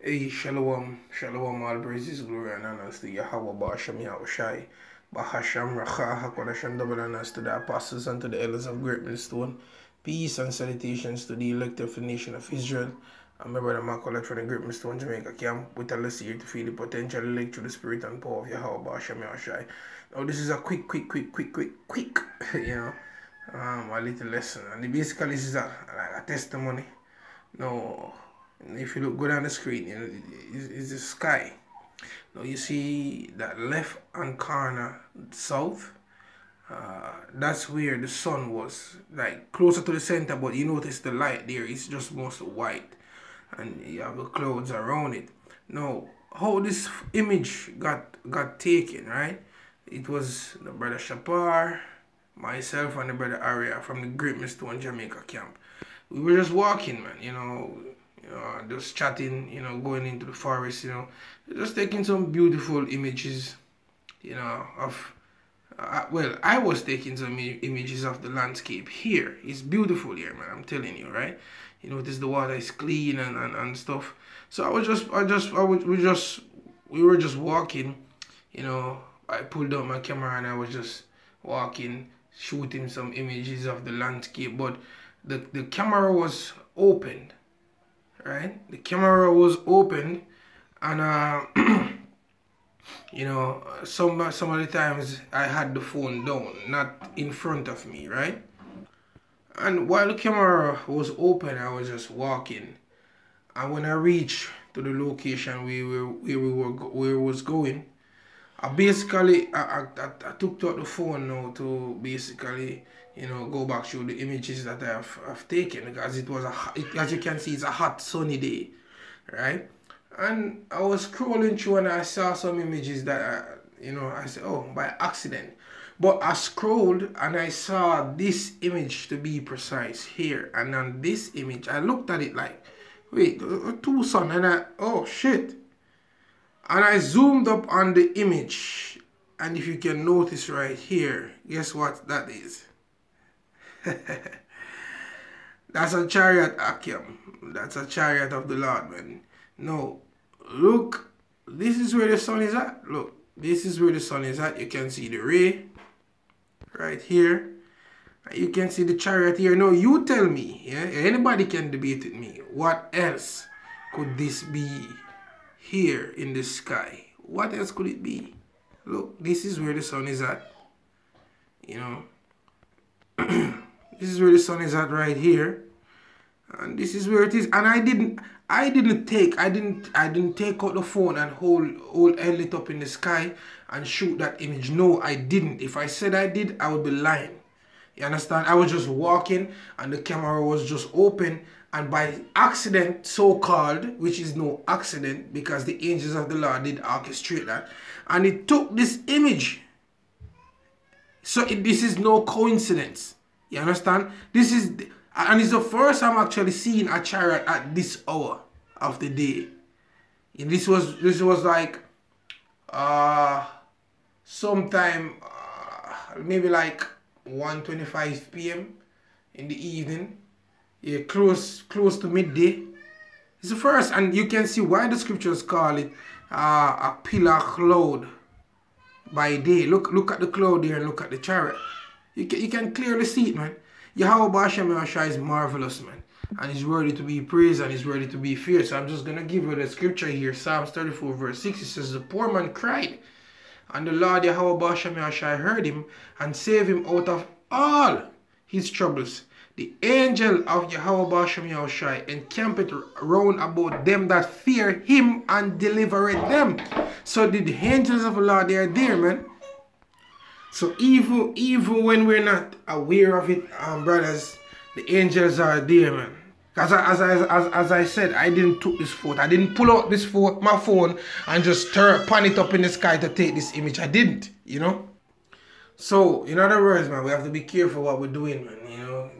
Hey, Shalom, Shalom, all praises, glory, and honors to Yahweh, Ba'ashem, Yahushai, Bahasham, Racha, HaKodasham, double honors to the apostles and to the elders of Great Millstone. Peace and salutations to the elect of the nation of Israel. I'm my brother Macaulay from the Great Millstone, Jamaica camp, with a lesson here to feel the potential elect through the spirit and power of Yahweh, Ba'ashem, Yahushai. Now, this is a quick, you know, a little lesson. And basically, this is a testimony. Now, if you look good on the screen, you know, it's the sky. Now you see that left hand corner south. That's where the sun was, like closer to the center. But you notice the light there is just mostly white, and you have the clouds around it. Now, how this image got taken, right? It was the brother Shapar, myself, and the brother Aria from the Great Millstone Jamaica camp. We were just walking, man, just chatting, going into the forest, just taking some beautiful images, of, well, I was taking some images of the landscape here. It's beautiful here, man, I'm telling you, right? You notice the water is clean and stuff. So we were just walking, I pulled out my camera and I was just walking, shooting some images of the landscape, but the camera was opened, right? The camera was opened, and some of the times I had the phone down, not in front of me, right? And while the camera was open, I was just walking, and when I reached to the location where we was going, I took out the phone now to basically, go back through the images that I've taken, because it was as you can see, it's a hot sunny day, right? And I was scrolling through and I saw some images that I said, oh, by accident. But I scrolled and I saw this image, to be precise, here. And on this image, I looked at it like, wait, two sun, and oh shit. And I zoomed up on the image, and if you can notice right here, guess what that is? That's a chariot, Akim. That's a chariot of the Lord, man. No, look, this is where the sun is at. Look, this is where the sun is at. You can see the ray right here. You can see the chariot here. No, you tell me, yeah? Anybody can debate with me. What else could this be here in the sky? What else could it be? Look, this is where the sun is at. This is where the sun is at right here. And this is where it is. And I didn't take out the phone and hold it up in the sky and shoot that image. No, I didn't. If I said I did, I would be lying. You understand? I was just walking and the camera was just open, and by accident, so-called, which is no accident because the angels of the Lord did orchestrate that, and it took this image. So this is no coincidence. You understand? And it's the first time I'm actually seeing a chariot at this hour of the day. And this was like sometime maybe like 1:25 p.m. in the evening. Yeah, close to midday. It's the first, and you can see why the scriptures call it a pillar cloud by day. Look at the cloud there and look at the chariot. You can clearly see it, man. Yahweh Ba'ashem Yahushua is marvelous, man. And he's worthy to be praised and he's worthy to be feared. So I'm just going to give you the scripture here. Psalms 34 verse 6. It says, the poor man cried, and the Lord Yahweh Ba'ashem Yahushua heard him and saved him out of all his troubles. The angel of Yahweh Ba'ashem Yahushua encampeth round about them that fear him and delivereth them. So the angels of the Lord, they are there, man. So even when we're not aware of it, brothers, the angels are there, man. As I said, I didn't took this photo. I didn't pull out my phone and just pan it up in the sky to take this image. I didn't, So, in other words, man, we have to be careful what we're doing, man.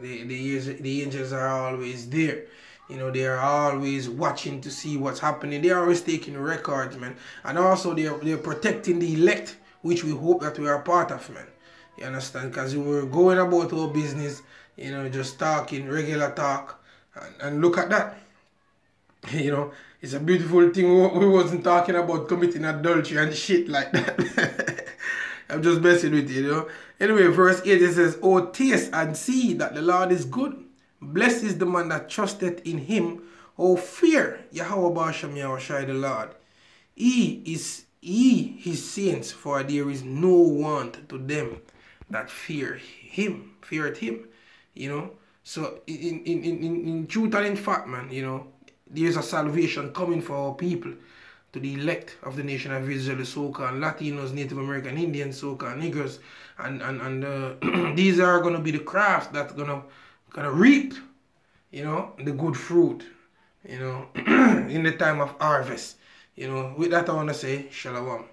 The angels are always there. They are always watching to see what's happening. They are always taking records, man. And also, they're protecting the elect, which we hope that we are part of, man. You understand? Because we were going about our business, just talking, regular talk. And look at that. You know, it's a beautiful thing. We wasn't talking about committing adultery and shit like that. I'm just messing with you, you know. Anyway, verse 8 it says, "Oh, taste and see that the Lord is good. Blessed is the man that trusteth in him. Oh, fear Yahweh Bashem Yahushai the Lord. He his saints, for there is no want to them that feareth him." You know. So in truth and in fact, man, you know, there's a salvation coming for our people, to the elect of the nation of Israel, the so-called Latinos, Native American Indians, so-called niggers, and these are gonna be the crafts that's gonna reap, you know, the good fruit, you know, in the time of harvest. You know, with that I wanna say, Shalom.